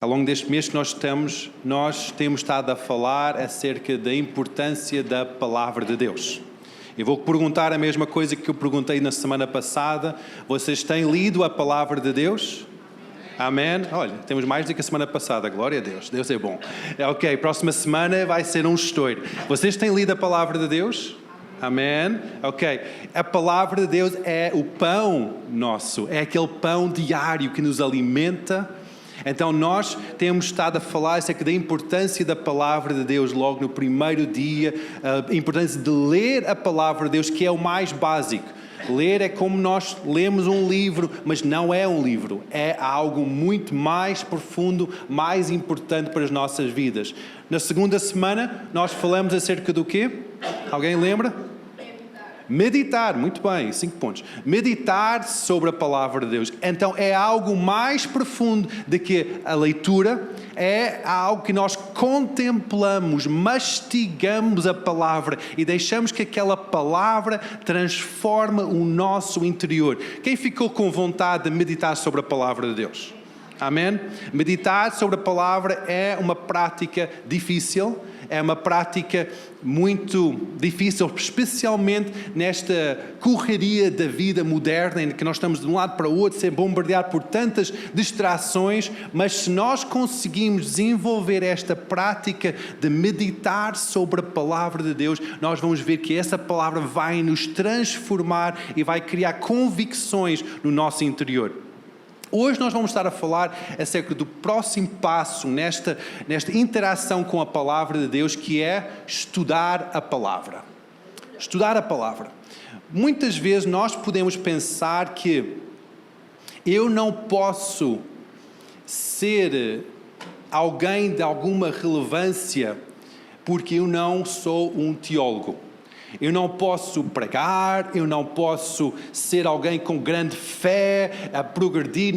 Ao longo deste mês que nós temos estado a falar acerca da importância da Palavra de Deus. Eu vou perguntar a mesma coisa que eu perguntei na semana passada. Vocês têm lido a Palavra de Deus? Amém? Olha, temos mais do que a semana passada. Glória a Deus. Deus é bom. Ok, próxima semana vai ser um estouro. Vocês têm lido a Palavra de Deus? Amém? Ok. A Palavra de Deus é o pão nosso. É aquele pão diário que nos alimenta. Então nós temos estado a falar acerca da importância da Palavra de Deus logo no primeiro dia, a importância de ler a Palavra de Deus, que é o mais básico. Ler é como nós lemos um livro, mas não é um livro, é algo muito mais profundo, mais importante para as nossas vidas. Na segunda semana nós falamos acerca do quê? Alguém lembra? Meditar, muito bem, 5 pontos. Meditar sobre a Palavra de Deus. Então é algo mais profundo do que a leitura, é algo que nós contemplamos, mastigamos a palavra e deixamos que aquela palavra transforme o nosso interior. Quem ficou com vontade de meditar sobre a Palavra de Deus? Amém? Meditar sobre a palavra é uma prática difícil, é uma prática muito difícil, especialmente nesta correria da vida moderna, em que nós estamos de um lado para o outro, ser bombardeado por tantas distrações, mas se nós conseguimos desenvolver esta prática de meditar sobre a palavra de Deus, nós vamos ver que essa palavra vai nos transformar e vai criar convicções no nosso interior. Hoje nós vamos estar a falar acerca do próximo passo nesta interação com a Palavra de Deus, que é estudar a Palavra. Estudar a Palavra. Muitas vezes nós podemos pensar que eu não posso ser alguém de alguma relevância porque eu não sou um teólogo. Eu não posso pregar, eu não posso ser alguém com grande fé, a progredir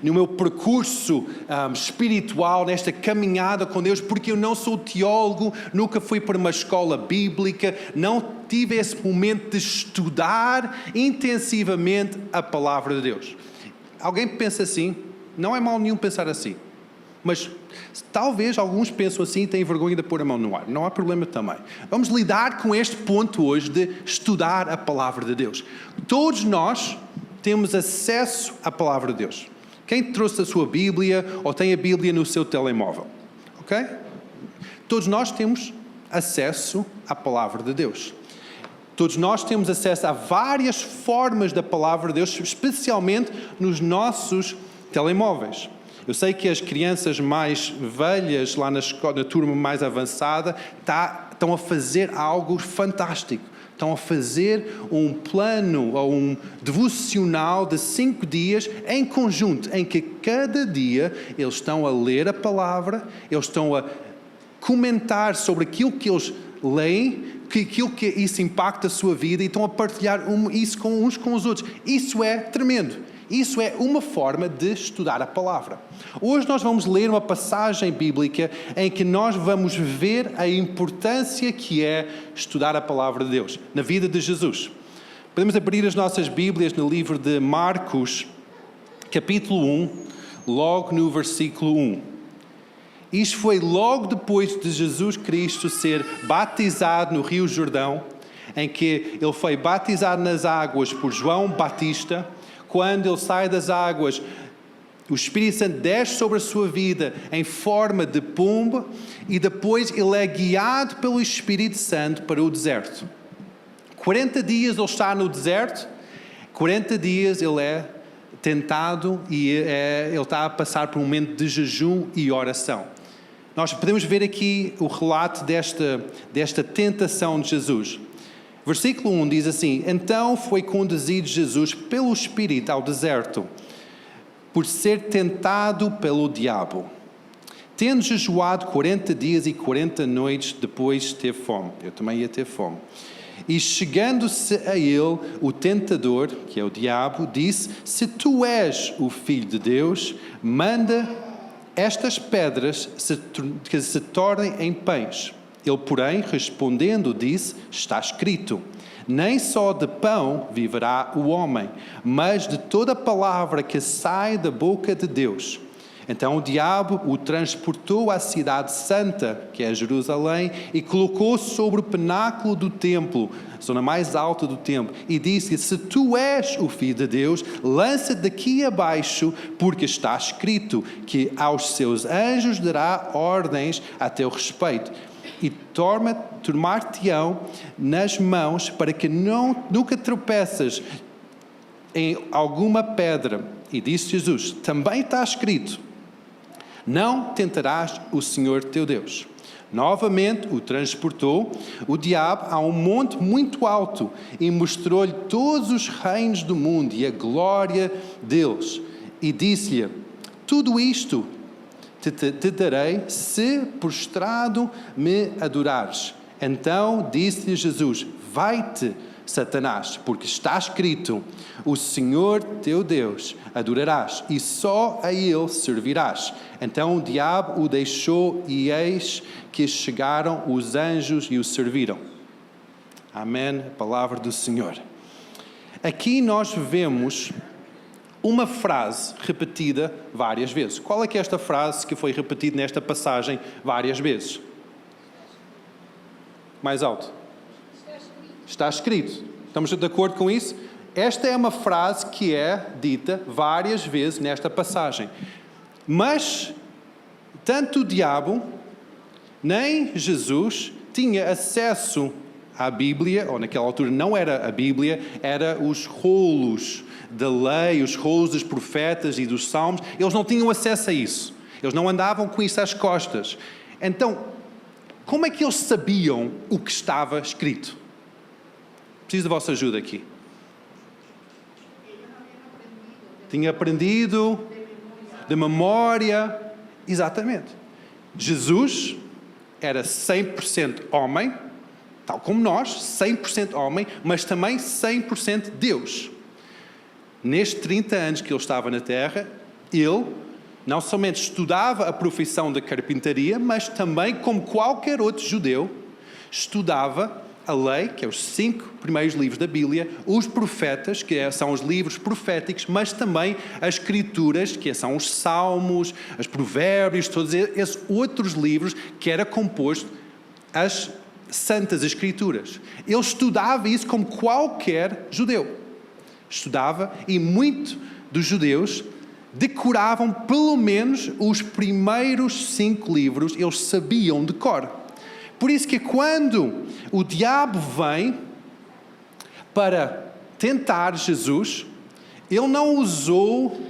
no meu percurso espiritual, nesta caminhada com Deus, porque eu não sou teólogo, nunca fui para uma escola bíblica, não tive esse momento de estudar intensivamente a Palavra de Deus. Alguém pensa assim? Não é mal nenhum pensar assim. Mas talvez alguns pensam assim e têm vergonha de pôr a mão no ar. Não há problema também. Vamos lidar com este ponto hoje de estudar a Palavra de Deus. Todos nós temos acesso à Palavra de Deus. Quem trouxe a sua Bíblia ou tem a Bíblia no seu telemóvel? Ok? Todos nós temos acesso à Palavra de Deus. Todos nós temos acesso a várias formas da Palavra de Deus, especialmente nos nossos telemóveis. Eu sei que as crianças mais velhas, lá na turma mais avançada, estão a fazer algo fantástico. Estão a fazer um plano ou um devocional de 5 dias em conjunto, em que cada dia eles estão a ler a palavra, eles estão a comentar sobre aquilo que eles leem, aquilo que isso impacta a sua vida e estão a partilhar isso uns com os outros. Isso é tremendo. Isso é uma forma de estudar a palavra. Hoje nós vamos ler uma passagem bíblica em que nós vamos ver a importância que é estudar a palavra de Deus na vida de Jesus. Podemos abrir as nossas Bíblias no livro de Marcos, capítulo 1, logo no versículo 1. Isto foi logo depois de Jesus Cristo ser batizado no Rio Jordão, em que ele foi batizado nas águas por João Batista. Quando ele sai das águas, o Espírito Santo desce sobre a sua vida em forma de pombo e depois ele é guiado pelo Espírito Santo para o deserto. 40 dias ele está no deserto, 40 dias ele é tentado e ele está a passar por um momento de jejum e oração. Nós podemos ver aqui o relato desta tentação de Jesus. Versículo 1 diz assim: Então foi conduzido Jesus pelo Espírito ao deserto, por ser tentado pelo diabo. Tendo jejuado 40 dias e 40 noites, depois teve fome. Eu também ia ter fome. E chegando-se a ele, o tentador, que é o diabo, disse: Se tu és o Filho de Deus, manda estas pedras que se tornem em pães. Ele, porém, respondendo, disse: Está escrito, nem só de pão viverá o homem, mas de toda palavra que sai da boca de Deus. Então o diabo o transportou à cidade santa, que é Jerusalém, e colocou sobre o pináculo do templo, a zona mais alta do templo, e disse: se tu és o Filho de Deus, lança-te daqui abaixo, porque está escrito que aos seus anjos dará ordens a teu respeito. E tomar-te-ão nas mãos para que nunca tropeças em alguma pedra. E disse Jesus: também está escrito: não tentarás o Senhor teu Deus. Novamente o transportou o diabo a um monte muito alto e mostrou-lhe todos os reinos do mundo e a glória deles. E disse-lhe: tudo isto te darei se prostrado me adorares. Então disse-lhe Jesus: vai-te, Satanás, porque está escrito: o Senhor teu Deus adorarás e só a Ele servirás. Então o diabo o deixou e eis que chegaram os anjos e o serviram. Amém. A palavra do Senhor. Aqui nós vemos uma frase repetida várias vezes. Qual é que é esta frase que foi repetida nesta passagem várias vezes? Mais alto. Está escrito. Estamos de acordo com isso? Esta é uma frase que é dita várias vezes nesta passagem. Mas tanto o diabo nem Jesus tinha acesso à Bíblia, ou naquela altura não era a Bíblia, era os rolos da lei, os rolos dos profetas e dos salmos. Eles não tinham acesso a isso. Eles não andavam com isso às costas. Então, como é que eles sabiam o que estava escrito? Preciso da vossa ajuda aqui. Tinha aprendido de memória. Exatamente. Jesus era 100% homem, tal como nós, 100% homem, mas também 100% Deus. Nestes 30 anos que ele estava na Terra, ele não somente estudava a profissão da carpintaria, mas também, como qualquer outro judeu, estudava a lei, que é os 5 primeiros livros da Bíblia, os profetas, que são os livros proféticos, mas também as escrituras, que são os salmos, os provérbios, todos esses outros livros que era composto as santas escrituras. Ele estudava isso como qualquer judeu. Estudava, e muitos dos judeus decoravam pelo menos os primeiros 5 livros, eles sabiam de cor. Por isso que quando o diabo vem para tentar Jesus, ele não usou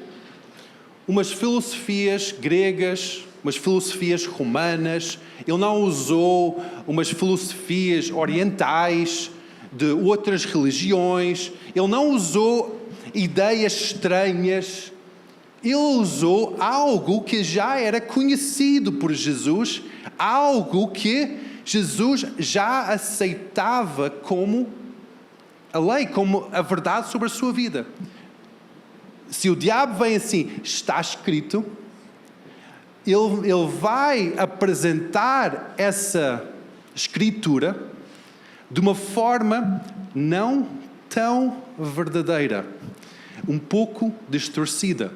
umas filosofias gregas, umas filosofias romanas, ele não usou umas filosofias orientais de outras religiões, ele não usou ideias estranhas, ele usou algo que já era conhecido por Jesus, algo que Jesus já aceitava como a lei, como a verdade sobre a sua vida. Se o diabo vem assim, está escrito, ele vai apresentar essa escritura de uma forma não tão verdadeira, um pouco distorcida,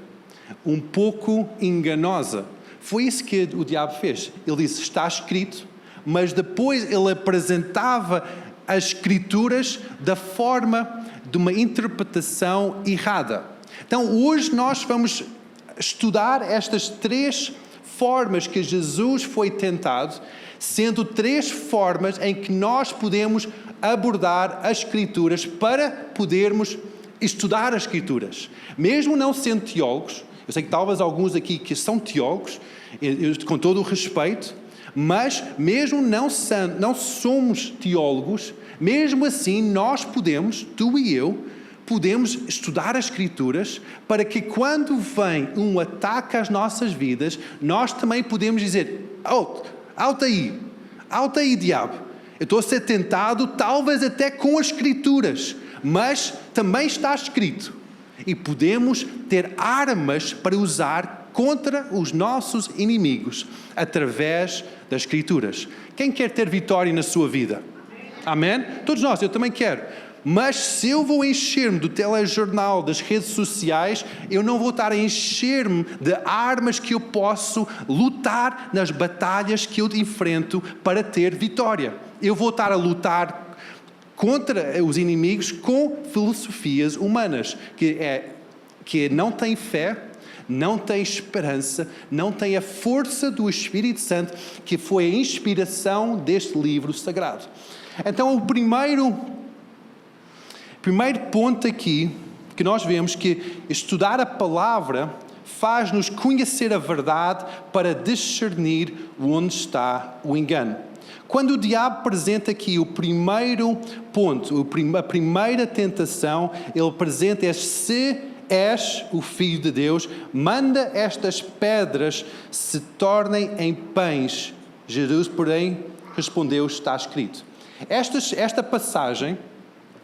um pouco enganosa. Foi isso que o diabo fez. Ele disse: está escrito, mas depois ele apresentava as escrituras da forma de uma interpretação errada. Então hoje nós vamos estudar estas 3 formas que Jesus foi tentado, sendo 3 formas em que nós podemos abordar as escrituras para podermos estudar as escrituras. Mesmo não sendo teólogos, eu sei que talvez alguns aqui que são teólogos, com todo o respeito, mas mesmo não somos teólogos, mesmo assim nós podemos, tu e eu, podemos estudar as Escrituras para que quando vem um ataque às nossas vidas, nós também podemos dizer: alto aí diabo, eu estou a ser tentado talvez até com as Escrituras, mas também está escrito. E podemos ter armas para usar contra os nossos inimigos através das Escrituras. Quem quer ter vitória na sua vida? Amém? Todos nós, eu também quero. Mas se eu vou encher-me do telejornal, das redes sociais, eu não vou estar a encher-me de armas que eu posso lutar nas batalhas que eu enfrento para ter vitória. Eu vou estar a lutar contra os inimigos com filosofias humanas, que não têm fé, não têm esperança, não têm a força do Espírito Santo, que foi a inspiração deste livro sagrado. Então, o primeiro ponto aqui, que nós vemos que estudar a palavra faz-nos conhecer a verdade para discernir onde está o engano. Quando o diabo apresenta aqui o primeiro ponto, a primeira tentação, ele apresenta se és o Filho de Deus, manda estas pedras se tornem em pães. Jesus, porém, respondeu, está escrito. Esta passagem,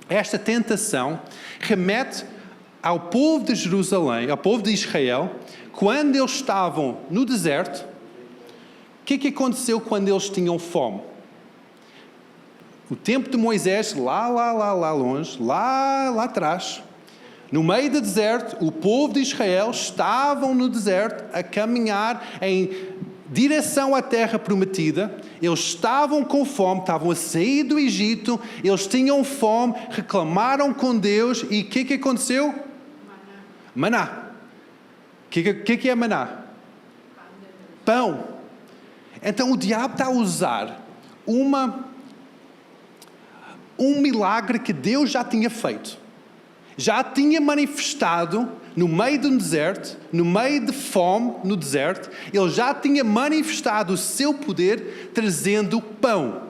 esta tentação, remete ao povo de Jerusalém, ao povo de Israel, quando eles estavam no deserto. O que aconteceu quando eles tinham fome? O tempo de Moisés, lá longe, lá atrás, no meio do deserto, o povo de Israel estavam no deserto a caminhar em direção à terra prometida. Eles estavam com fome, estavam a sair do Egito, eles tinham fome, reclamaram com Deus e o que aconteceu? Maná. O que é maná? Pão. Então o diabo está a usar um milagre que Deus já tinha feito. Já tinha manifestado no meio de um deserto, no meio de fome no deserto, ele já tinha manifestado o seu poder trazendo pão.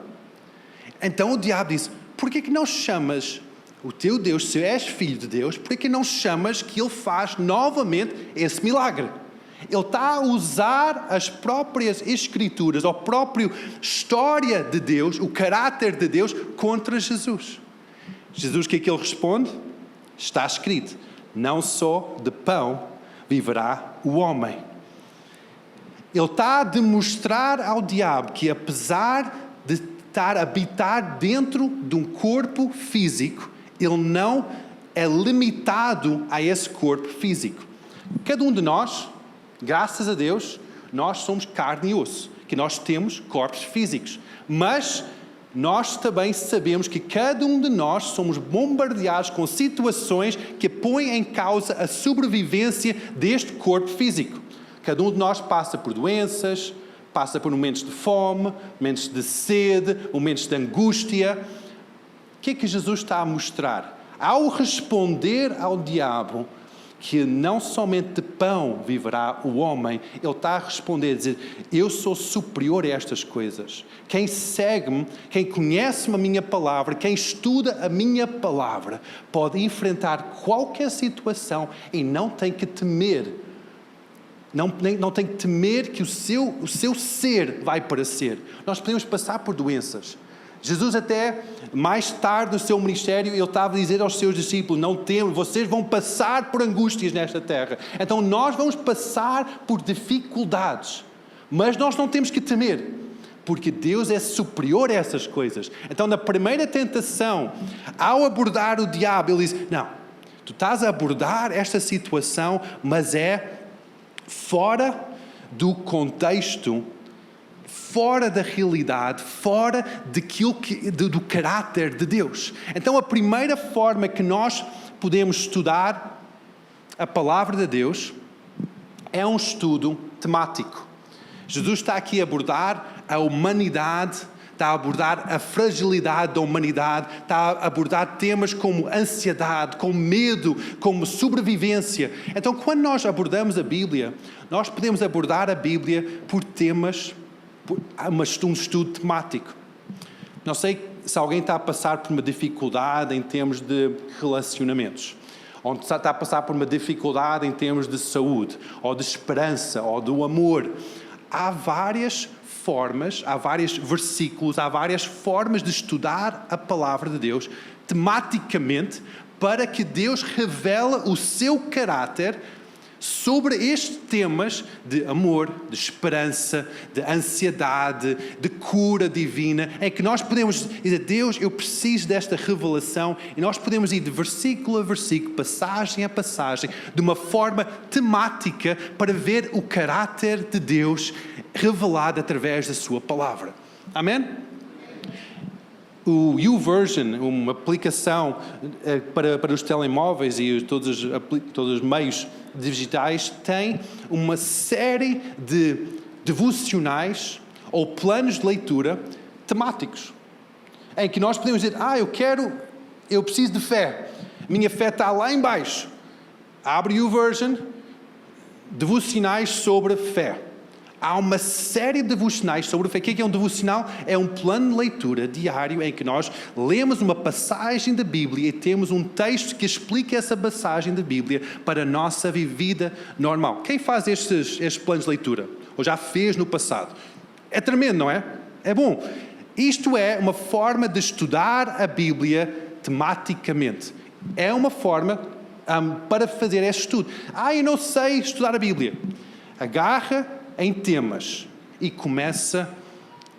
Então o diabo disse, por que não chamas o teu Deus, se és filho de Deus, por que não chamas que ele faz novamente esse milagre? Ele está a usar as próprias escrituras, a própria história de Deus, o caráter de Deus contra Jesus. Jesus, o que é que ele responde? Está escrito, não só de pão viverá o homem. Ele está a demonstrar ao diabo que apesar de estar a habitar dentro de um corpo físico, ele não é limitado a esse corpo físico. Cada um de nós, graças a Deus, nós somos carne e osso, que nós temos corpos físicos. Mas nós também sabemos que cada um de nós somos bombardeados com situações que põem em causa a sobrevivência deste corpo físico. Cada um de nós passa por doenças, passa por momentos de fome, momentos de sede, momentos de angústia. O que é que Jesus está a mostrar? Ao responder ao diabo que não somente de pão viverá o homem, ele está a responder, a dizer, eu sou superior a estas coisas. Quem segue-me, quem conhece-me a minha palavra, quem estuda a minha palavra, pode enfrentar qualquer situação e não tem que temer. Não tem que temer que o seu ser vai parecer. Nós podemos passar por doenças. Jesus até mais tarde no seu ministério, ele estava a dizer aos seus discípulos, não temam, vocês vão passar por angústias nesta terra. Então nós vamos passar por dificuldades, mas nós não temos que temer, porque Deus é superior a essas coisas. Então na primeira tentação, ao abordar o diabo, ele diz, não, tu estás a abordar esta situação, mas é fora do contexto, fora da realidade, fora do caráter de Deus. Então a primeira forma que nós podemos estudar a palavra de Deus é um estudo temático. Jesus está aqui a abordar a humanidade, está a abordar a fragilidade da humanidade, está a abordar temas como ansiedade, como medo, como sobrevivência. Então quando nós abordamos a Bíblia, nós podemos abordar a Bíblia por temas, um estudo temático. Não sei se alguém está a passar por uma dificuldade em termos de relacionamentos, ou está a passar por uma dificuldade em termos de saúde, ou de esperança, ou do amor. Há várias formas, há vários versículos, há várias formas de estudar a palavra de Deus tematicamente para que Deus revele o seu caráter sobre estes temas de amor, de esperança, de ansiedade, de cura divina, em que nós podemos dizer, Deus, eu preciso desta revelação, e nós podemos ir de versículo a versículo, passagem a passagem, de uma forma temática para ver o caráter de Deus revelado através da sua palavra. Amém? O YouVersion, uma aplicação para os telemóveis e todos os meios digitais, tem uma série de devocionais ou planos de leitura temáticos, em que nós podemos dizer, eu preciso de fé, minha fé está lá em baixo. Abre o YouVersion, devocionais sobre fé. Há uma série de devocionais sobre o fé. O que é um devocional? É um plano de leitura diário em que nós lemos uma passagem da Bíblia e temos um texto que explica essa passagem da Bíblia para a nossa vida normal. Quem faz estes planos de leitura? Ou já fez no passado? É tremendo, não é? É bom. Isto é uma forma de estudar a Bíblia tematicamente. É uma forma para fazer este estudo. Eu não sei estudar a Bíblia. Agarra em temas e começa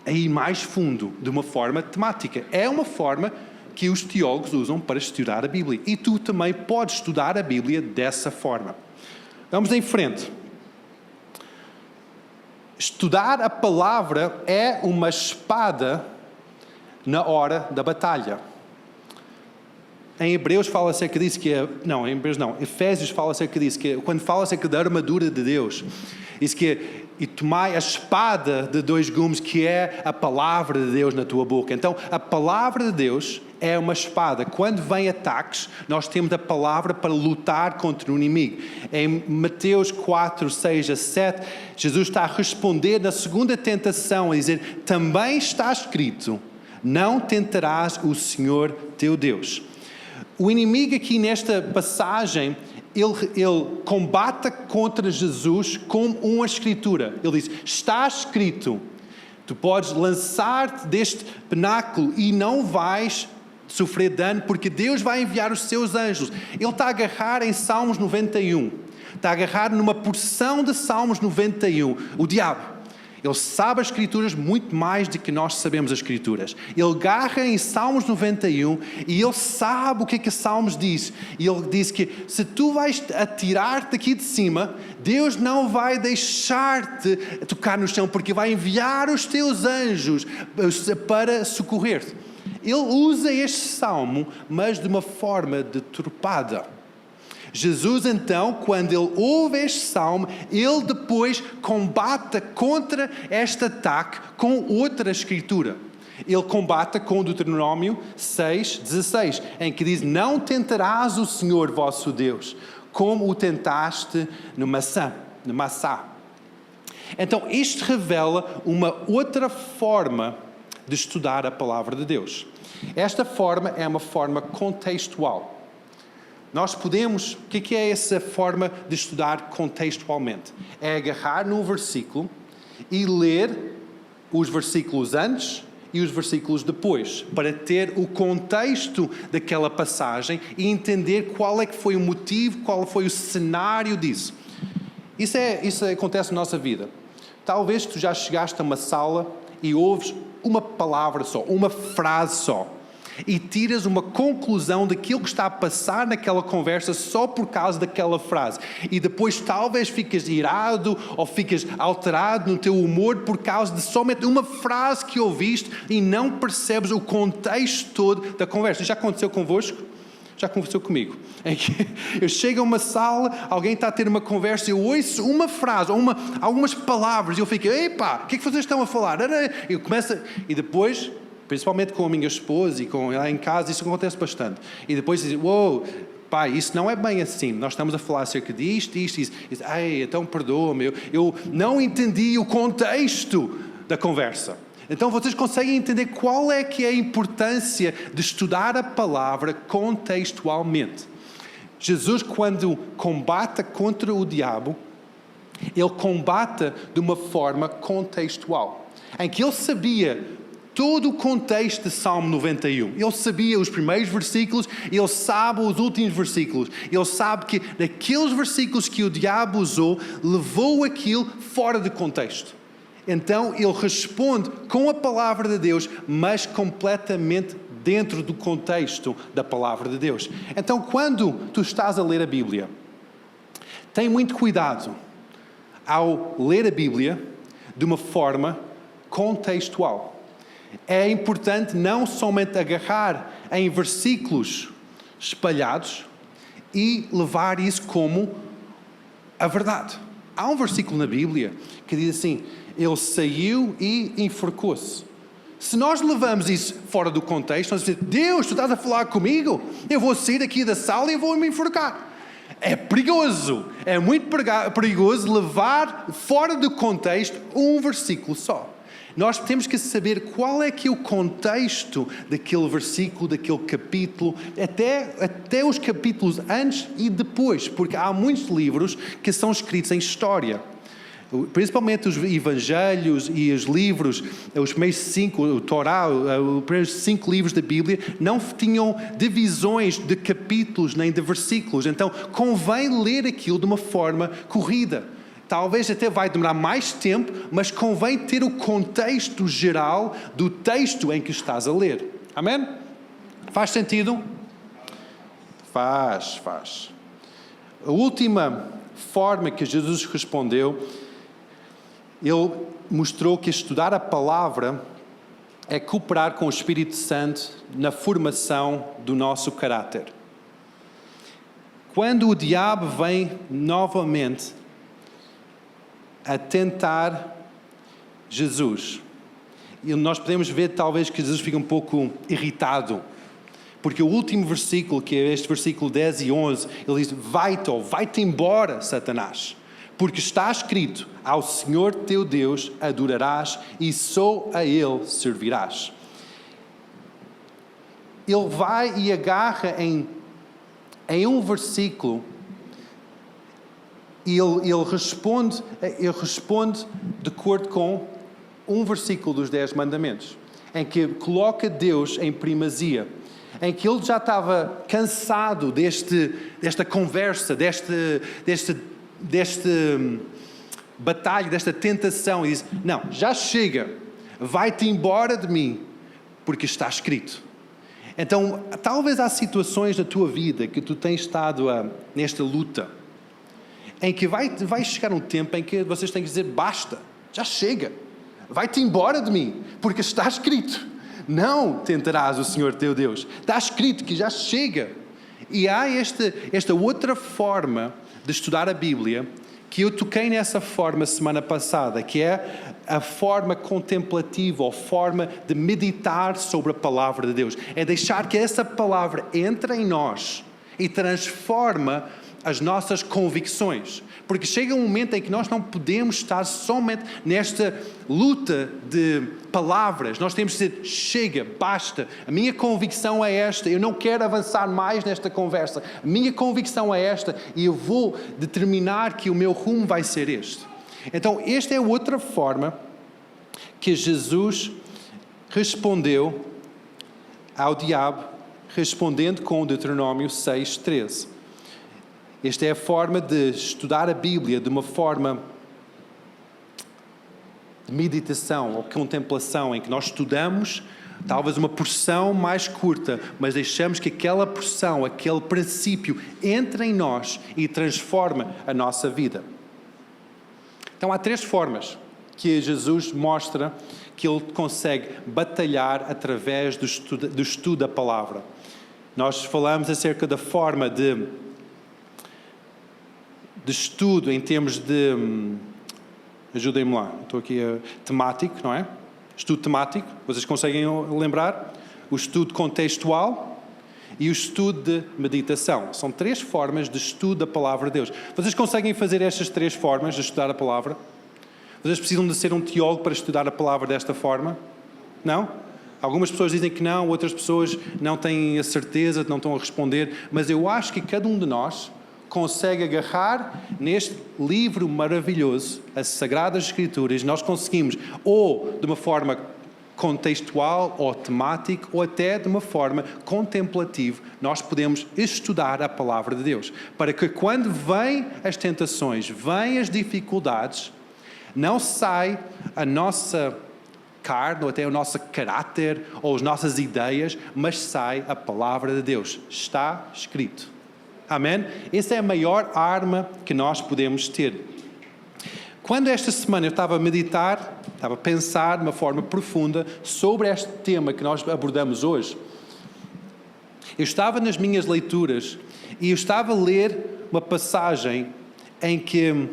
a ir mais fundo de uma forma temática. É uma forma que os teólogos usam para estudar a Bíblia. E tu também podes estudar a Bíblia dessa forma. Vamos em frente. Estudar a palavra é uma espada na hora da batalha. Em Hebreus fala acerca disso Efésios fala acerca disso, que quando fala acerca da armadura de Deus, diz que e tomai a espada de 2 gumes, que é a palavra de Deus na tua boca. Então, a palavra de Deus é uma espada. Quando vem ataques, nós temos a palavra para lutar contra o inimigo. Em Mateus 4, 6 a 7, Jesus está a responder na segunda tentação, a dizer, também está escrito, não tentarás o Senhor teu Deus. O inimigo aqui nesta passagem, ele combate contra Jesus com uma escritura. Ele diz, está escrito, tu podes lançar-te deste pináculo e não vais sofrer dano, porque Deus vai enviar os seus anjos. Ele está a agarrar em Salmos 91. Está a agarrar numa porção de Salmos 91. O diabo. Ele sabe as Escrituras muito mais do que nós sabemos as Escrituras. Ele agarra em Salmos 91 e ele sabe o que é que Salmos diz. E ele diz que se tu vais atirar-te aqui de cima, Deus não vai deixar-te tocar no chão, porque vai enviar os teus anjos para socorrer-te. Ele usa este salmo, mas de uma forma deturpada. Jesus, então, quando ele ouve este salmo, ele depois combate contra este ataque com outra escritura. Ele combate com Deuteronômio 6:16, em que diz, não tentarás o Senhor vosso Deus, como o tentaste no Massá. Então, isto revela uma outra forma de estudar a palavra de Deus. Esta forma é uma forma contextual. Nós podemos, o que é essa forma de estudar contextualmente? É agarrar num versículo e ler os versículos antes e os versículos depois, para ter o contexto daquela passagem e entender qual é que foi o motivo, qual foi o cenário disso. Isso acontece na nossa vida. Talvez tu já chegaste a uma sala e ouves uma palavra só, uma frase só, e tiras uma conclusão daquilo que está a passar naquela conversa só por causa daquela frase. E depois talvez ficas irado ou ficas alterado no teu humor por causa de somente uma frase que ouviste e não percebes o contexto todo da conversa. Já aconteceu convosco? Já aconteceu comigo. Em que eu chego a uma sala, alguém está a ter uma conversa, eu ouço uma frase, ou algumas palavras, e eu fico, epá, o que é que vocês estão a falar? Eu começo, e depois, principalmente com a minha esposa e com ela em casa, isso acontece bastante. E depois dizem, pai, isso não é bem assim. Nós estamos a falar acerca disto, isto. Então perdoa-me. Eu não entendi o contexto da conversa. Então vocês conseguem entender qual é que é a importância de estudar a palavra contextualmente. Jesus, quando combate contra o diabo, ele combate de uma forma contextual, em que ele sabia todo o contexto de Salmo 91. Ele sabia os primeiros versículos, ele sabe os últimos versículos. Ele sabe que naqueles versículos que o diabo usou, levou aquilo fora de contexto. Então ele responde com a palavra de Deus, mas completamente dentro do contexto da palavra de Deus. Então quando tu estás a ler a Bíblia, tem muito cuidado ao ler a Bíblia de uma forma contextual. É importante não somente agarrar em versículos espalhados e levar isso como a verdade. Há um versículo na Bíblia que diz assim: ele saiu e enforcou-se. Se nós levamos isso fora do contexto, nós dizemos: Deus, tu estás a falar comigo? Eu vou sair daqui da sala e vou me enforcar. É perigoso, é muito perigoso levar fora do contexto um versículo só. Nós temos que saber qual é que é o contexto daquele versículo, daquele capítulo, até os capítulos antes e depois, porque há muitos livros que são escritos em história. Principalmente os evangelhos e os livros, os primeiros 5, o Torá, os primeiros 5 livros da Bíblia, não tinham divisões de capítulos nem de versículos. Então, convém ler aquilo de uma forma corrida. Talvez até vai demorar mais tempo, mas convém ter o contexto geral do texto em que estás a ler. Amém? Faz sentido? Faz. A última forma que Jesus respondeu, ele mostrou que estudar a palavra é cooperar com o Espírito Santo na formação do nosso caráter. Quando o diabo vem novamente a tentar Jesus, e nós podemos ver talvez que Jesus fica um pouco irritado, porque o último versículo, que é este versículo 10 e 11, ele diz: vai-te embora, Satanás, porque está escrito: ao Senhor teu Deus adorarás e só a Ele servirás. Ele vai e agarra em um versículo e ele responde de acordo com um versículo dos 10 mandamentos, em que coloca Deus em primazia, em que ele já estava cansado desta conversa, deste batalha, desta tentação, e diz: não, já chega, vai-te embora de mim, porque está escrito. Então, talvez há situações na tua vida que tu tens estado nesta luta, em que vai chegar um tempo em que vocês têm que dizer: basta, já chega, vai-te embora de mim, porque está escrito: não tentarás o Senhor teu Deus. Está escrito que já chega. E há esta outra forma de estudar a Bíblia, que eu toquei nessa forma semana passada, que é a forma contemplativa, ou forma de meditar sobre a palavra de Deus. É deixar que essa palavra entre em nós e transforma as nossas convicções. Porque chega um momento em que nós não podemos estar somente nesta luta de palavras. Nós temos que dizer: chega, basta, a minha convicção é esta, eu não quero avançar mais nesta conversa. A minha convicção é esta e eu vou determinar que o meu rumo vai ser este. Então, esta é outra forma que Jesus respondeu ao diabo, respondendo com Deuteronômio 6:13. Esta é a forma de estudar a Bíblia de uma forma de meditação ou contemplação, em que nós estudamos talvez uma porção mais curta, mas deixamos que aquela porção, aquele princípio entre em nós e transforma a nossa vida. Então há 3 formas que Jesus mostra que Ele consegue batalhar através do estudo da palavra. Nós falamos acerca da forma de estudo em termos de, ajudem-me lá, estou aqui, temático, não é? Estudo temático, vocês conseguem lembrar? O estudo contextual e o estudo de meditação. São 3 formas de estudo da palavra de Deus. Vocês conseguem fazer estas 3 formas de estudar a palavra? Vocês precisam de ser um teólogo para estudar a palavra desta forma? Não? Algumas pessoas dizem que não, outras pessoas não têm a certeza, não estão a responder, mas eu acho que cada um de nós consegue agarrar neste livro maravilhoso, as Sagradas Escrituras. Nós conseguimos, ou de uma forma contextual ou temático ou até de uma forma contemplativa, nós podemos estudar a palavra de Deus. Para que quando vêm as tentações, vêm as dificuldades, não sai a nossa carne ou até o nosso caráter ou as nossas ideias, mas sai a palavra de Deus. Está escrito. Amém? Essa é a maior arma que nós podemos ter. Quando esta semana eu estava a meditar, estava a pensar de uma forma profunda sobre este tema que nós abordamos hoje, eu estava nas minhas leituras e eu estava a ler uma passagem em que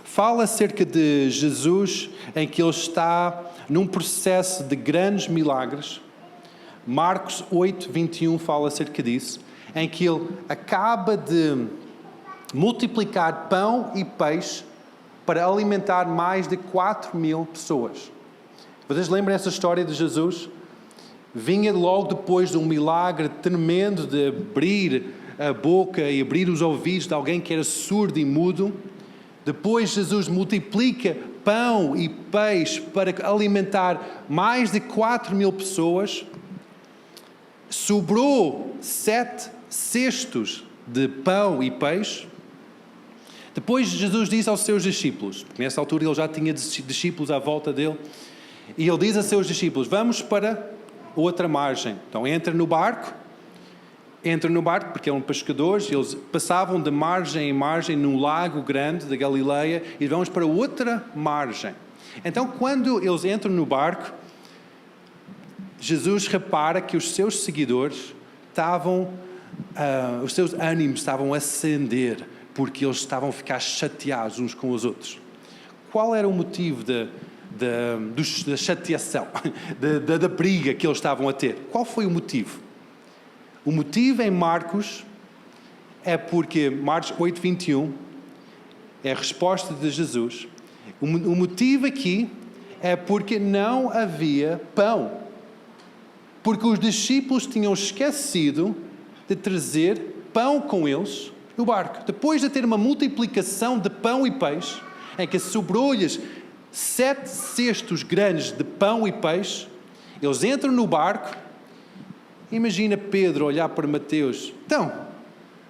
fala acerca de Jesus, em que ele está num processo de grandes milagres. Marcos 8, 21 fala acerca disso, em que ele acaba de multiplicar pão e peixe para alimentar mais de 4.000 pessoas. Vocês lembram essa história de Jesus? Vinha logo depois de um milagre tremendo de abrir a boca e abrir os ouvidos de alguém que era surdo e mudo. Depois Jesus multiplica pão e peixe para alimentar mais de 4.000 pessoas. Sobrou 7 cestos de pão e peixe. Depois Jesus diz aos seus discípulos, porque nessa altura ele já tinha discípulos à volta dele, e ele diz a seus discípulos, vamos para outra margem. Então entra no barco porque eram pescadores, eles passavam de margem em margem num lago grande da Galileia e vamos para outra margem. Então quando eles entram no barco, Jesus repara que os seus seguidores os seus ânimos estavam a acender, porque eles estavam a ficar chateados uns com os outros. Qual era o motivo da chateação, da briga que eles estavam a ter? Qual foi o motivo? O motivo em Marcos é porque, Marcos 8, 21, é a resposta de Jesus. O motivo aqui é porque não havia pão. Porque os discípulos tinham esquecido de trazer pão com eles no barco. Depois de ter uma multiplicação de pão e peixe, em que sobrou-lhes 7 cestos grandes de pão e peixe, eles entram no barco. Imagina Pedro olhar para Mateus. Então,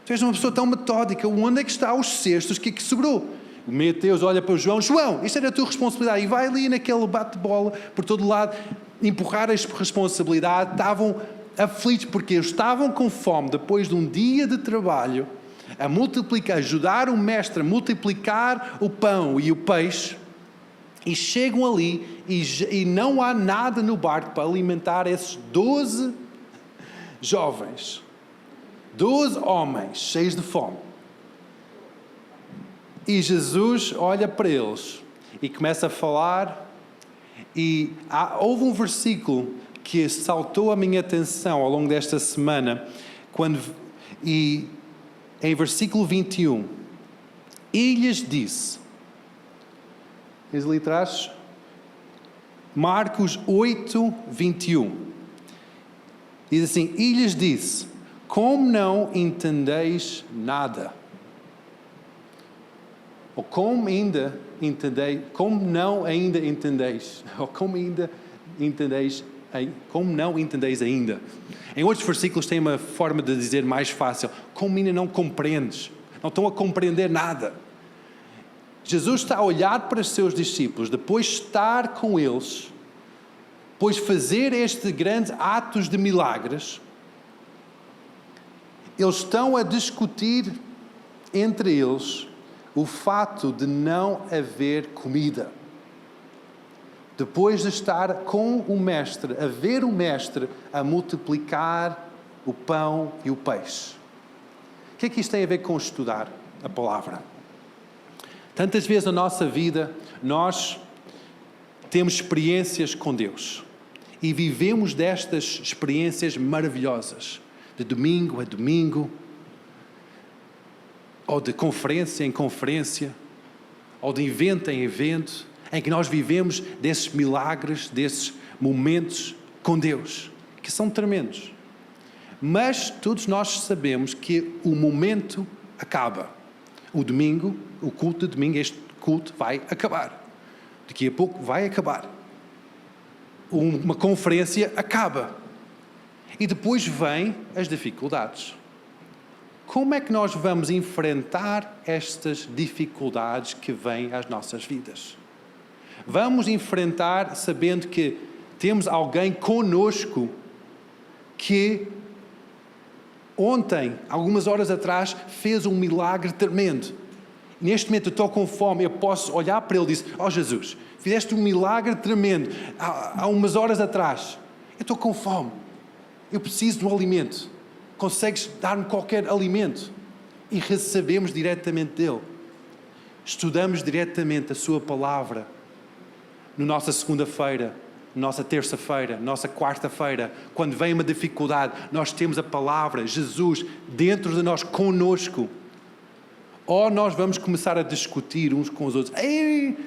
tu és uma pessoa tão metódica, onde é que estão os cestos? O que é que sobrou? O Mateus olha para o João. João, isto era a tua responsabilidade. E vai ali naquele bate-bola por todo lado, empurrar a responsabilidade. Estavam aflitos porque eles estavam com fome depois de um dia de trabalho, a multiplicar, ajudar o mestre a multiplicar o pão e o peixe, e chegam ali e não há nada no barco para alimentar esses 12 jovens, 12 homens cheios de fome. E Jesus olha para eles e começa a falar, e houve um versículo que saltou a minha atenção ao longo desta semana, em versículo 21, e lhes disse, ali atrás, Marcos 8, 21, diz assim, e lhes disse, como não entendeis nada? Ou como não ainda entendeis? Ou como não entendeis ainda? Em outros versículos tem uma forma de dizer mais fácil. Como ainda não compreendes? Não estão a compreender nada. Jesus está a olhar para os seus discípulos, depois de estar com eles, depois de fazer estes grandes atos de milagres, eles estão a discutir entre eles o fato de não haver comida. Depois de estar com o mestre, a ver o mestre a multiplicar o pão e o peixe. O que é que isto tem a ver com estudar a palavra? Tantas vezes na nossa vida, nós temos experiências com Deus. E vivemos destas experiências maravilhosas. De domingo a domingo. Ou de conferência em conferência. Ou de evento em evento. Em que nós vivemos desses milagres, desses momentos com Deus, que são tremendos. Mas todos nós sabemos que o momento acaba. O domingo, o culto de domingo, este culto vai acabar. Daqui a pouco vai acabar. uma conferência acaba. E depois vêm as dificuldades. Como é que nós vamos enfrentar estas dificuldades que vêm às nossas vidas? Vamos enfrentar sabendo que temos alguém conosco que ontem, algumas horas atrás, fez um milagre tremendo. Neste momento eu estou com fome, eu posso olhar para ele e dizer: "Oh Jesus, fizeste um milagre tremendo há umas horas atrás. Eu estou com fome, eu preciso de um alimento. Consegues dar-me qualquer alimento?" E recebemos diretamente dele. Estudamos diretamente a sua palavra. Na nossa segunda-feira, nossa terça-feira, nossa quarta-feira, quando vem uma dificuldade, nós temos a palavra, Jesus, dentro de nós, conosco. Ou nós vamos começar a discutir uns com os outros: "Ei,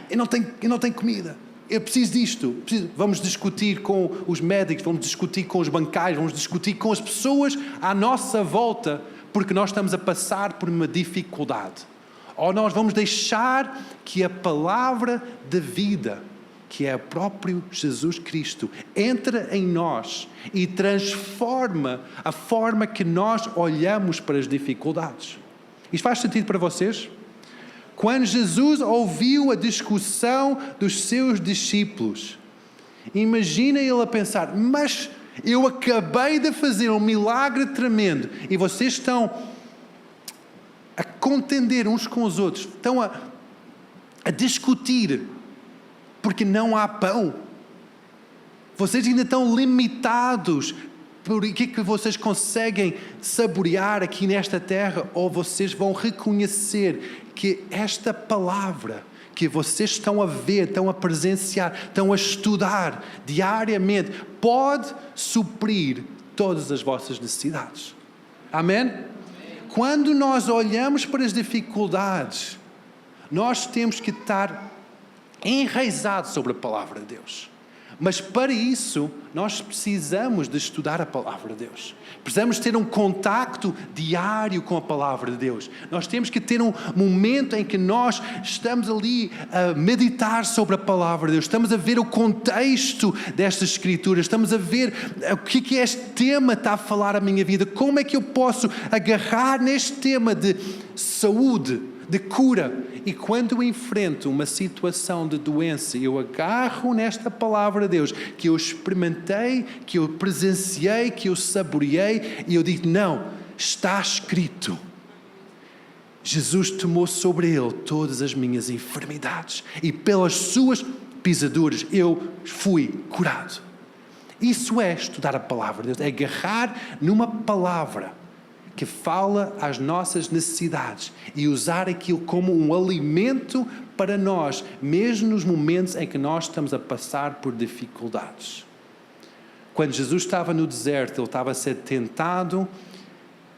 eu não tenho comida, eu preciso disto." Vamos discutir com os médicos, vamos discutir com os bancários, vamos discutir com as pessoas à nossa volta, porque nós estamos a passar por uma dificuldade. Ou nós vamos deixar que a palavra da vida, que é o próprio Jesus Cristo, entra em nós e transforma a forma que nós olhamos para as dificuldades. Isto faz sentido para vocês? Quando Jesus ouviu a discussão dos seus discípulos, imagina ele a pensar: "Mas eu acabei de fazer um milagre tremendo e vocês estão a contender uns com os outros, estão a discutir porque não há pão. Vocês ainda estão limitados por o que é que vocês conseguem saborear aqui nesta terra, ou vocês vão reconhecer que esta palavra que vocês estão a ver, estão a presenciar, estão a estudar diariamente, pode suprir todas as vossas necessidades." Amém? Quando nós olhamos para as dificuldades, nós temos que estar enraizados sobre a palavra de Deus. Mas para isso, nós precisamos de estudar a palavra de Deus. Precisamos ter um contacto diário com a palavra de Deus. Nós temos que ter um momento em que nós estamos ali a meditar sobre a palavra de Deus. Estamos a ver o contexto destas escrituras. Estamos a ver o que este tema está a falar à minha vida. Como é que eu posso agarrar neste tema de saúde, de cura. E quando eu enfrento uma situação de doença, eu agarro nesta palavra de Deus, que eu experimentei, que eu presenciei, que eu saboreei, e eu digo: "Não, está escrito. Jesus tomou sobre ele todas as minhas enfermidades, e pelas suas pisaduras eu fui curado." Isso é estudar a palavra de Deus, é agarrar numa palavra que fala às nossas necessidades e usar aquilo como um alimento para nós, mesmo nos momentos em que nós estamos a passar por dificuldades. Quando Jesus estava no deserto, ele estava a ser tentado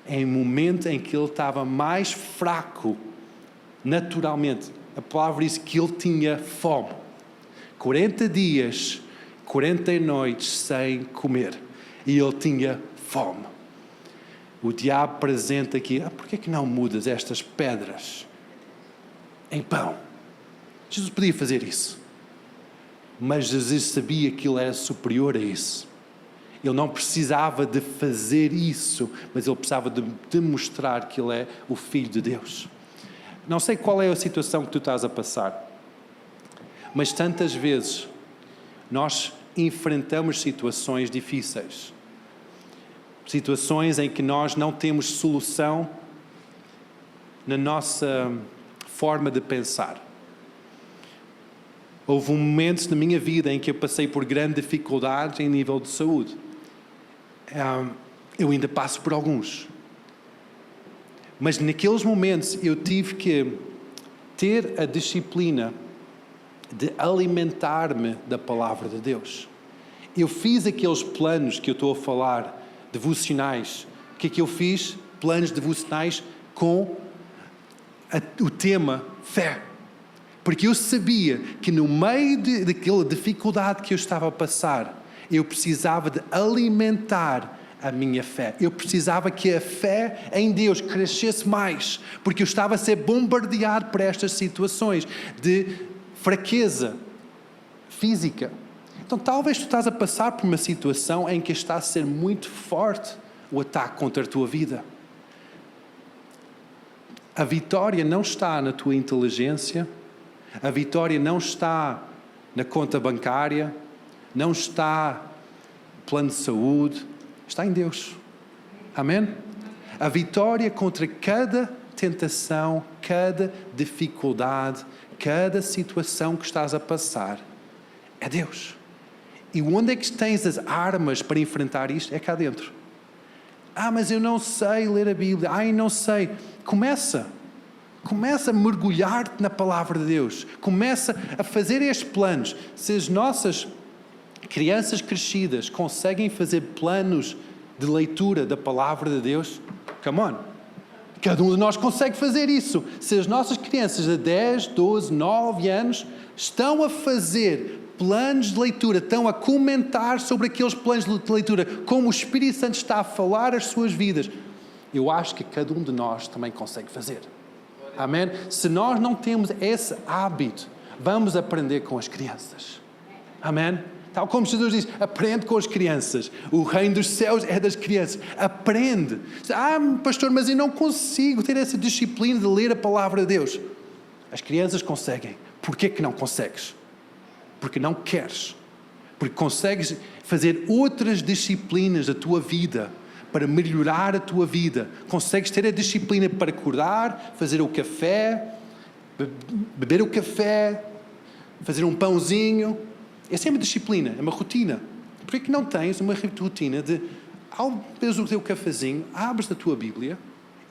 em um momento em que ele estava mais fraco, naturalmente. A palavra diz que ele tinha fome. 40 dias, 40 noites sem comer. E ele tinha fome. O diabo apresenta aqui: "Por que não mudas estas pedras em pão?" Jesus podia fazer isso. Mas Jesus sabia que ele era superior a isso. Ele não precisava de fazer isso, mas ele precisava de demonstrar que ele é o Filho de Deus. Não sei qual é a situação que tu estás a passar, mas tantas vezes nós enfrentamos situações difíceis. Situações em que nós não temos solução na nossa forma de pensar. Houve um momento na minha vida em que eu passei por grande dificuldade em nível de saúde. Eu ainda passo por alguns. Mas naqueles momentos eu tive que ter a disciplina de alimentar-me da palavra de Deus. Eu fiz aqueles planos que eu estou a falar, devocionais. O que é que eu fiz? Planos devocionais com o tema fé. Porque eu sabia que no meio daquela dificuldade que eu estava a passar, eu precisava de alimentar a minha fé. Eu precisava que a fé em Deus crescesse mais, porque eu estava a ser bombardeado por estas situações de fraqueza física, Então talvez tu estás a passar por uma situação em que está a ser muito forte o ataque contra a tua vida. A vitória não está na tua inteligência, a vitória não está na conta bancária, não está no plano de saúde, está em Deus. Amém? A vitória contra cada tentação, cada dificuldade, cada situação que estás a passar é Deus. E onde é que tens as armas para enfrentar isto? É cá dentro. Mas eu não sei ler a Bíblia. Não sei. Começa a mergulhar-te na palavra de Deus. Começa a fazer estes planos. Se as nossas crianças crescidas conseguem fazer planos de leitura da palavra de Deus, come on. Cada um de nós consegue fazer isso. Se as nossas crianças de 10, 12, 9 anos estão a fazer planos de leitura, estão a comentar sobre aqueles planos de leitura, como o Espírito Santo está a falar as suas vidas, eu acho que cada um de nós também consegue fazer. Amém? Se nós não temos esse hábito, vamos aprender com as crianças. Amém? Tal como Jesus diz, aprende com as crianças. O reino dos céus é das crianças. Aprende. Pastor, mas eu não consigo ter essa disciplina de ler a palavra de Deus. As crianças conseguem. Porquê que não consegues? Porque não queres. Porque consegues fazer outras disciplinas da tua vida para melhorar a tua vida. Consegues ter a disciplina para acordar, fazer o café, beber o café, fazer um pãozinho. Essa é uma disciplina, é uma rotina. Por que não tens uma rotina de, ao beber o teu cafezinho, abres a tua Bíblia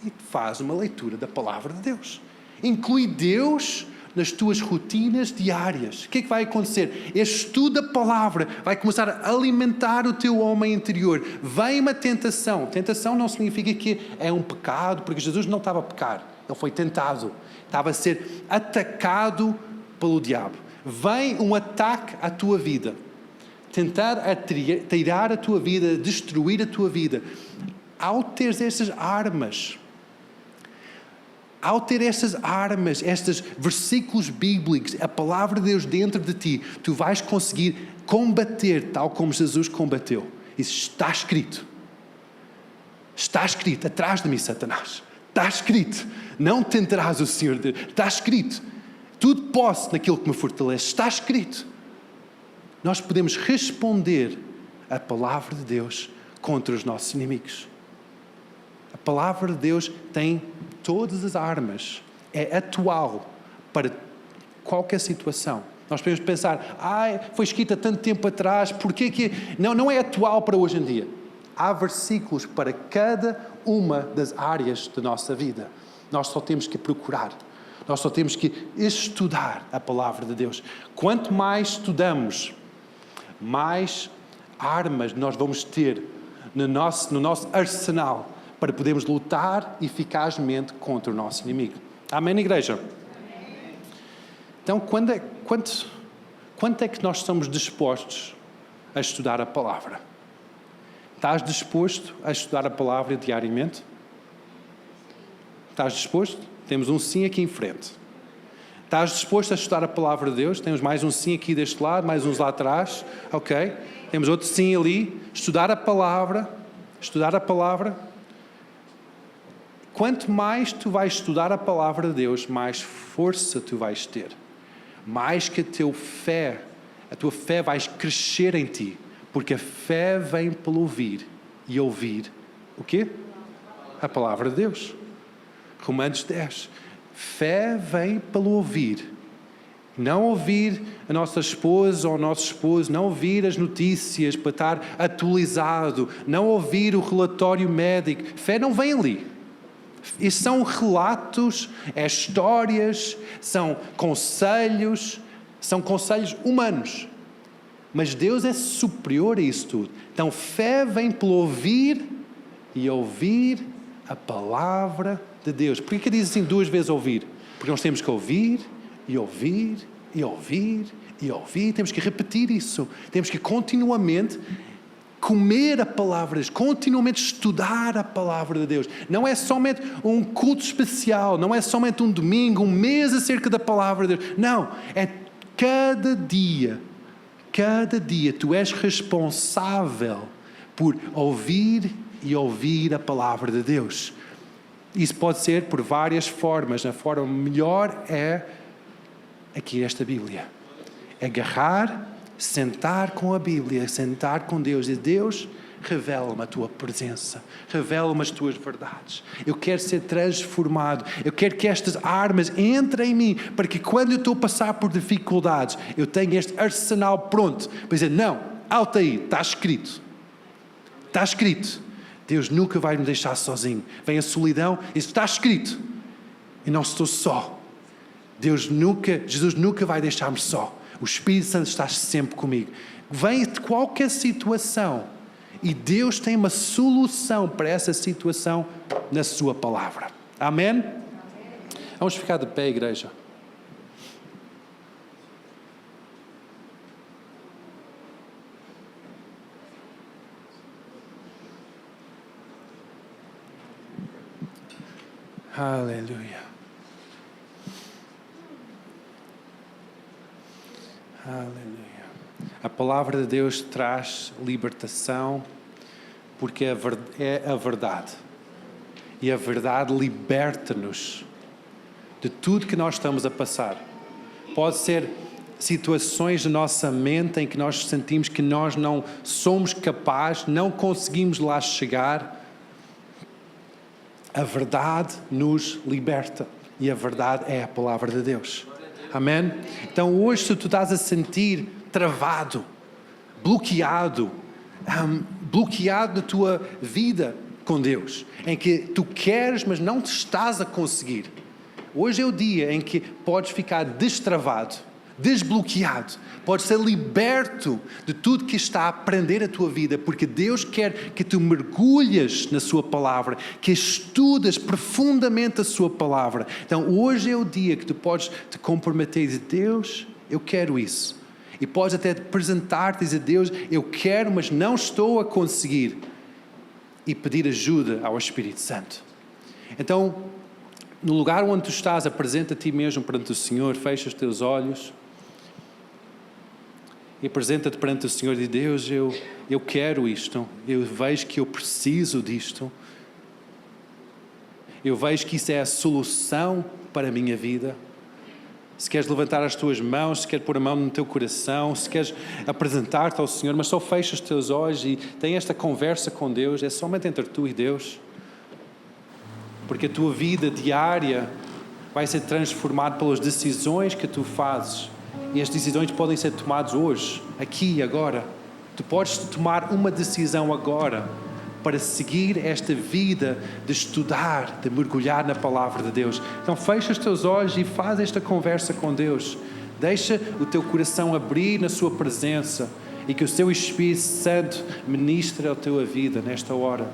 e fazes uma leitura da palavra de Deus? Inclui Deus nas tuas rotinas diárias. O que é que vai acontecer? Este estudo da palavra vai começar a alimentar o teu homem interior. Vem uma tentação. Tentação não significa que é um pecado, porque Jesus não estava a pecar. Ele foi tentado. Estava a ser atacado pelo diabo. Vem um ataque à tua vida. Tentar tirar a tua vida, destruir a tua vida. Ao teres estas armas, estes versículos bíblicos, a palavra de Deus dentro de ti, tu vais conseguir combater tal como Jesus combateu. Isso está escrito. Está escrito. Atrás de mim, Satanás. Está escrito. Não tentarás o Senhor. Está escrito. Tudo posso naquilo que me fortalece. Está escrito. Nós podemos responder a palavra de Deus contra os nossos inimigos. A palavra de Deus tem todas as armas. É atual para qualquer situação. Nós podemos pensar, foi escrita tanto tempo atrás, porquê que... Não é atual para hoje em dia. Há versículos para cada uma das áreas da nossa vida. Nós só temos que procurar. Nós só temos que estudar a palavra de Deus. Quanto mais estudamos, mais armas nós vamos ter no nosso arsenal para podermos lutar eficazmente contra o nosso inimigo. Amém, igreja? Amém. Então, quando é que nós estamos dispostos a estudar a palavra? Estás disposto a estudar a palavra diariamente? Estás disposto? Temos um sim aqui em frente. Estás disposto a estudar a palavra de Deus? Temos mais um sim aqui deste lado, mais uns lá atrás. Ok? Temos outro sim ali. Estudar a palavra. Quanto mais tu vais estudar a palavra de Deus, mais força tu vais ter. Mais que a tua fé vai crescer em ti. Porque a fé vem pelo ouvir. E ouvir o quê? A palavra de Deus. Romanos 10. Fé vem pelo ouvir. Não ouvir a nossa esposa ou o nosso esposo, não ouvir as notícias para estar atualizado, não ouvir o relatório médico. Fé não vem ali. Isso são relatos, histórias, são conselhos humanos. Mas Deus é superior a isso tudo. Então, fé vem pelo ouvir e ouvir a palavra de Deus. Por que diz assim 2 vezes ouvir? Porque nós temos que ouvir e ouvir e ouvir e ouvir. Temos que repetir isso. Temos que continuamente comer a palavra de Deus, continuamente estudar a palavra de Deus. Não é somente um culto especial, não é somente um domingo, um mês acerca da palavra de Deus. Não, é cada dia Cada dia tu és responsável por ouvir e ouvir a palavra de Deus. Isso pode ser por várias formas. A forma melhor é aqui esta Bíblia. Agarrar, sentar com a Bíblia, sentar com Deus. E Deus, revela-me a tua presença. Revela-me as tuas verdades. Eu quero ser transformado. Eu quero que estas armas entrem em mim, para que quando eu estou a passar por dificuldades, eu tenha este arsenal pronto para dizer, não, alto aí, está escrito. Está escrito. Deus nunca vai me deixar sozinho. Vem a solidão, isso está escrito. E não estou só. Jesus nunca vai deixar-me só. O Espírito Santo está sempre comigo. Vem de qualquer situação e Deus tem uma solução para essa situação na sua palavra. Amém? Vamos ficar de pé, igreja. Aleluia. Aleluia. A palavra de Deus traz libertação, porque é a verdade. E a verdade liberta-nos de tudo que nós estamos a passar. Pode ser situações na nossa mente em que nós sentimos que nós não somos capazes, não conseguimos lá chegar. A verdade nos liberta. E a verdade é a palavra de Deus. Amém? Então hoje, se tu estás a sentir travado, bloqueado na tua vida com Deus, em que tu queres, mas não te estás a conseguir. Hoje é o dia em que podes ficar destravado, desbloqueado, podes ser liberto de tudo que está a prender a tua vida, porque Deus quer que tu mergulhes na sua palavra, que estudas profundamente a sua palavra. Então hoje é o dia que tu podes te comprometer e dizer, Deus, eu quero isso. E podes até apresentar-te e dizer, Deus, eu quero, mas não estou a conseguir. E pedir ajuda ao Espírito Santo. Então, no lugar onde tu estás, apresenta a ti mesmo perante o Senhor, fecha os teus olhos e apresenta-te perante o Senhor e diz, Deus, eu quero isto, eu vejo que eu preciso disto, eu vejo que isso é a solução para a minha vida. Se queres levantar as tuas mãos, se queres pôr a mão no teu coração, se queres apresentar-te ao Senhor, mas só fecha os teus olhos e tem esta conversa com Deus, é somente entre tu e Deus. Porque a tua vida diária vai ser transformada pelas decisões que tu fazes. E as decisões podem ser tomadas hoje, aqui e agora. Tu podes tomar uma decisão agora para seguir esta vida de estudar, de mergulhar na palavra de Deus. Então fecha os teus olhos e faz esta conversa com Deus. Deixa o teu coração abrir na sua presença e que o seu Espírito Santo ministre a tua vida nesta hora.